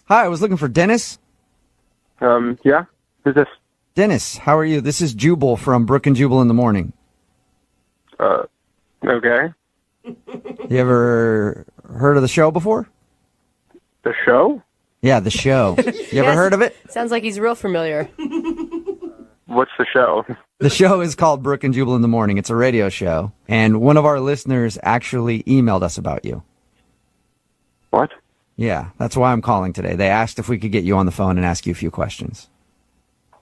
Hi, I was looking for Dennis. Yeah? Who's this? Dennis, how are you? This is Jubal from Brooke and Jubal in the Morning. Okay. You ever heard of the show before? The show? Yeah, the show. You ever heard of it? Sounds like he's real familiar. What's the show? The show is called Brooke and Jubal in the Morning. It's a radio show. And one of our listeners actually emailed us about you. What? Yeah, that's why I'm calling today. They asked if we could get you on the phone and ask you a few questions.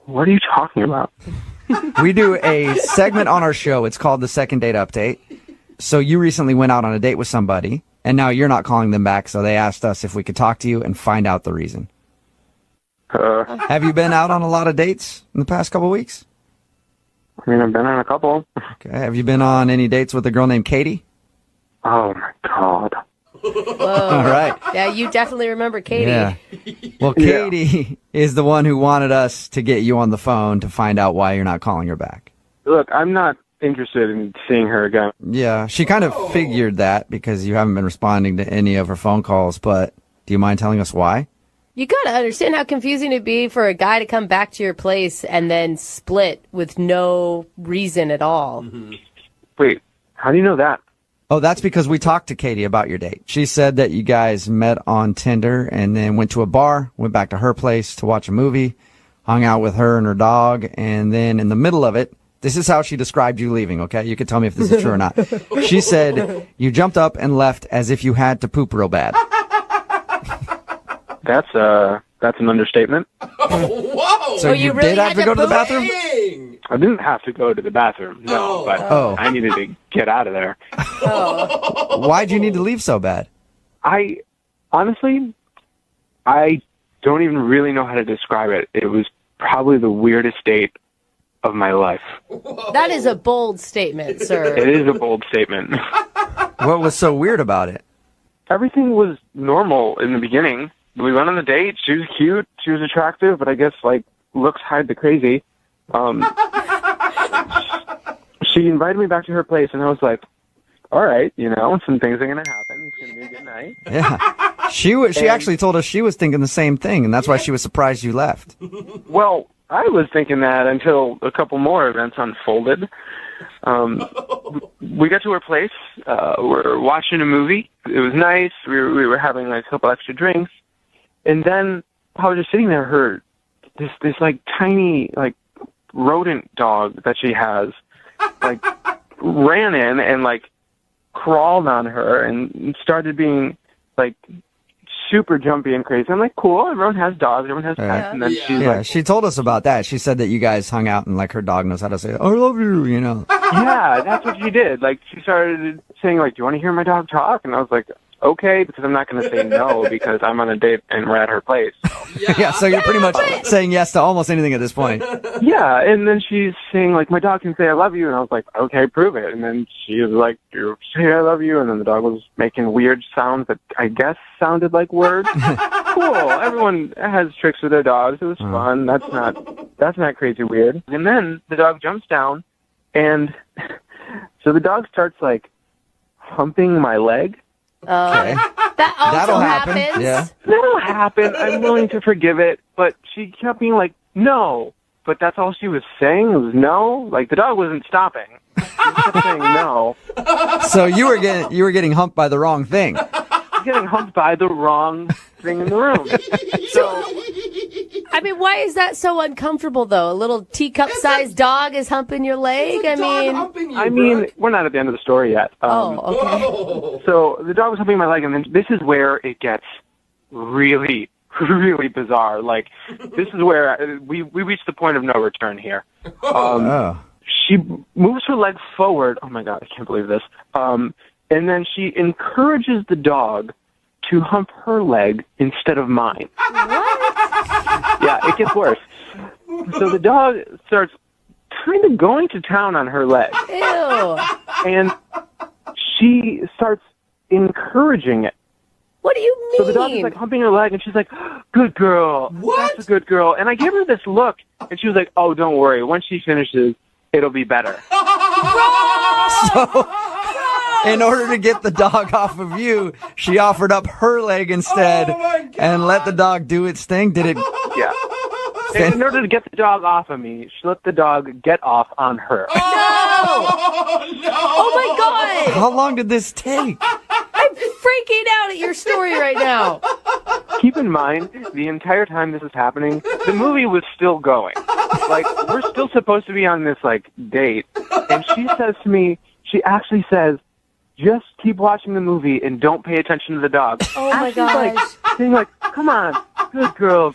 What are you talking about? We do a segment on our show. It's called the Second Date Update. So you recently went out on a date with somebody, and now you're not calling them back, so they asked us if we could talk to you and find out the reason. Have you been out on a lot of dates in the past couple of weeks? I mean, I've been on a couple. Okay. Have you been on any dates with a girl named Katie? Oh, my God. Whoa. All right. Yeah, you definitely remember Katie. Yeah. Well, Katie is the one who wanted us to get you on the phone to find out why you're not calling her back. Look, I'm not interested in seeing her again. Yeah, she kind of figured that because you haven't been responding to any of her phone calls, but do you mind telling us why? You gotta understand how confusing it'd be for a guy to come back to your place and then split with no reason at all. Mm-hmm. Wait, how do you know that? Oh, that's because we talked to Katie about your date. She said that you guys met on Tinder and then went to a bar, went back to her place to watch a movie, hung out with her and her dog, and then in the middle of it, this is how she described you leaving, okay? You can tell me if this is true or not. She said you jumped up and left as if you had to poop real bad. That's an understatement. Whoa! So you really did have had to to go to the poop? bathroom? Dang. I didn't have to go to the bathroom, no, but I needed to get out of there. Why'd you need to leave so bad? Honestly, I don't even really know how to describe it. It was probably the weirdest date of my life. That is a bold statement, sir. It is a bold statement. What was so weird about it? Everything was normal in the beginning. We went on the date. She was cute. She was attractive, but I guess, looks hide the crazy. She invited me back to her place, and I was like, all right, some things are going to happen. It's going to be a good night. Yeah. She actually told us she was thinking the same thing, and that's why she was surprised you left. Well, I was thinking that until a couple more events unfolded. We got to her place. We're watching a movie. It was nice. We were having a couple extra drinks. And then I was just sitting there, this tiny, rodent dog that she has, ran in and, crawled on her and started being, super jumpy and crazy. I'm like, cool, everyone has dogs, everyone has pets. And then she's she told us about that. She said that you guys hung out and her dog knows how to say, I love you, Yeah, that's what she did. She started saying, do you want to hear my dog talk? And I was like, okay, because I'm not going to say no because I'm on a date and we're at her place. Yeah, so you're pretty much saying yes to almost anything at this point. Yeah, and then she's saying, my dog can say I love you. And I was like, okay, prove it. And then she was like, you say I love you. And then the dog was making weird sounds that I guess sounded like words. Cool. Everyone has tricks with their dogs. It was fun. That's not crazy weird. And then the dog jumps down, and so the dog starts, humping my leg. Okay. That also That'll happen. happens. Yeah. That'll happen. I'm willing to forgive it. But she kept being like, no. But that's all she was saying was no. The dog wasn't stopping. She kept saying no. So you were getting humped by the wrong thing. Getting humped by the wrong thing in the room. So, why is that so uncomfortable, though? A little teacup-sized dog is humping your leg? We're not at the end of the story yet. Okay. So the dog was humping my leg, and then this is where it gets really, really bizarre. This is where we reached the point of no return here. She moves her leg forward. Oh, my God, I can't believe this. And then she encourages the dog to hump her leg instead of mine. What? Yeah, it gets worse. So the dog starts kind of going to town on her leg. Ew. And she starts encouraging it. What do you mean? So the dog is humping her leg, and she's like, good girl. What? That's a good girl. And I gave her this look, and she was like, oh, don't worry. Once she finishes, it'll be better. in order to get the dog off of you, she offered up her leg instead and let the dog do its thing. Did it? Yeah. In order to get the dog off of me, she let the dog get off on her. Oh my God! How long did this take? I'm freaking out at your story right now. Keep in mind, the entire time this is happening, the movie was still going. Like, we're still supposed to be on this, like, date. And she says to me, she actually says, just keep watching the movie and don't pay attention to the dog. Oh my gosh. Like, saying like, come on, good girl,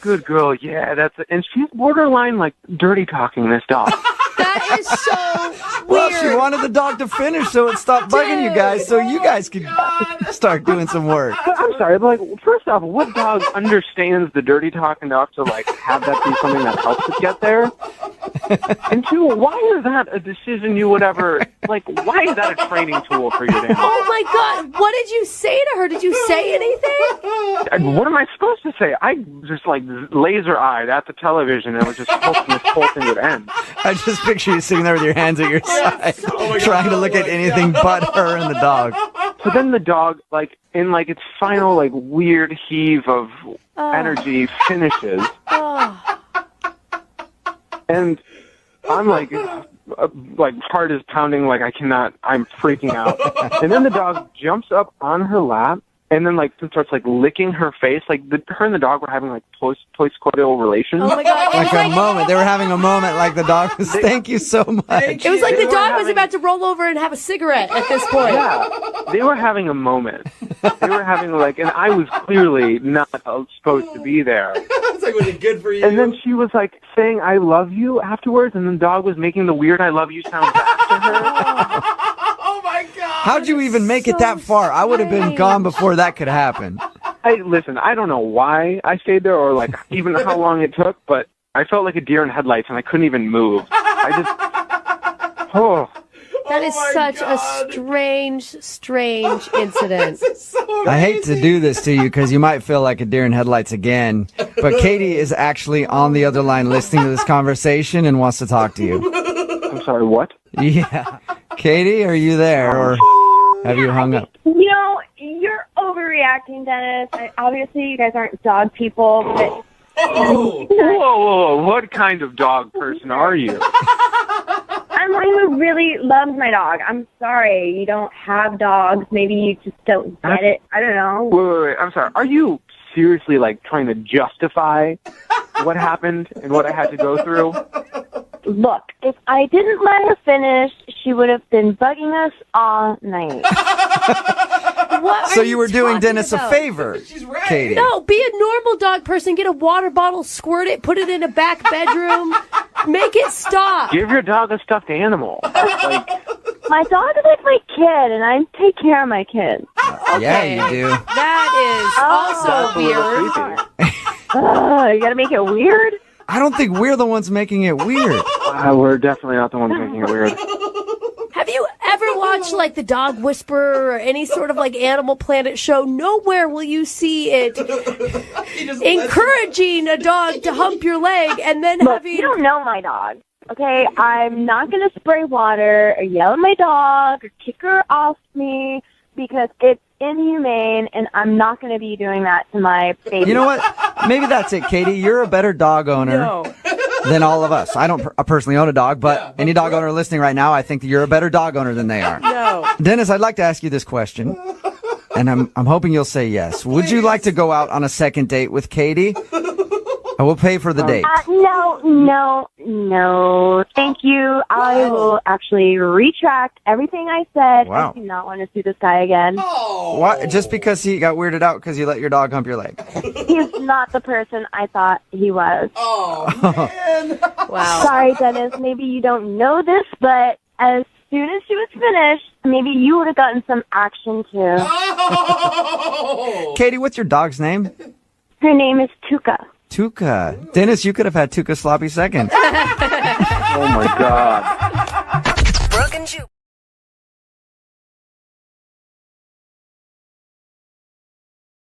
yeah, that's it. And she's borderline, like, dirty talking this dog. That is so weird. Well, she wanted the dog to finish so it stopped bugging you guys so you guys could start doing some work. I'm sorry, but, like, first off, what dog understands the dirty talk enough to, like, have that be something that helps it get there? And two, why is that a decision you would ever, like, why is that a training tool for your animal? Oh my God, what did you say to her? Did you say anything? What am I supposed to say? I just, like, laser-eyed at the television and was just hoping this whole thing would end. I just picture you sitting there with your hands at your side, trying to look at anything but her and the dog. So then the dog, like, in, like, its final, like, weird heave of energy finishes. And I'm like, heart is pounding, like I'm freaking out. And then the dog jumps up on her lap and then, like, starts, like, licking her face. Like, her and the dog were having, like, post-coital relations. Oh my God. Like a moment. They were having a moment like the dog was, thank you so much. It was like the dog was about to roll over and have a cigarette at this point. Yeah, they were having a moment. They were having, like, and I was clearly not supposed to be there. It's like, was it good for you? And then she was, like, saying, I love you afterwards, and then the dog was making the weird I love you sound back to her. Oh my God. How'd you even make it that far? I would have been gone before that could happen. Listen, I don't know why I stayed there or, like, even how long it took, but I felt like a deer in headlights, and I couldn't even move. That is such a strange incident. I hate to do this to you because you might feel like a deer in headlights again, but Katie is actually on the other line listening to this conversation and wants to talk to you. I'm sorry, what? Yeah. Katie, are you there, or have you hung up? You know, you're overreacting, Dennis. Obviously, you guys aren't dog people, but... Whoa, what kind of dog person are you? I'm one who really loves my dog. I'm sorry you don't have dogs. Maybe you just don't get it. I don't know. Wait, I'm sorry. Are you seriously, like, trying to justify what happened and what I had to go through? Look, if I didn't let her finish, she would have been bugging us all night. So you were doing Dennis a favor, Katie. No, be a normal dog person. Get a water bottle, squirt it, put it in a back bedroom. Make it stop. Give your dog a stuffed animal. Like, my dog is like my kid, and I take care of my kids. Yeah, you do. That is also weird. You gotta make it weird? I don't think we're the ones making it weird. We're definitely not the ones making it weird. Have you ever watched, like, The Dog Whisperer or any sort of, like, Animal Planet show? Nowhere will you see it encouraging a dog to hump your leg and then having... You don't know my dog, okay? I'm not going to spray water or yell at my dog or kick her off me because it's inhumane, and I'm not going to be doing that to my baby. You know what? Maybe that's it, Katie. You're a better dog owner than all of us. I don't personally own a dog, but any dog owner listening right now, I think that you're a better dog owner than they are. No. Dennis, I'd like to ask you this question, and I'm hoping you'll say yes. Would you like to go out on a second date with Katie? I will pay for the date. No. Thank you. I will actually retract everything I said. Wow. I do not want to see this guy again. What? Just because he got weirded out because you let your dog hump your leg? He's not the person I thought he was. Oh, man. Wow. Sorry, Dennis. Maybe you don't know this, but as soon as she was finished, maybe you would have gotten some action, too. Oh. Katie, what's your dog's name? Her name is Tuka. Tuka. Dennis, you could have had Tuka Sloppy second. Oh, my God.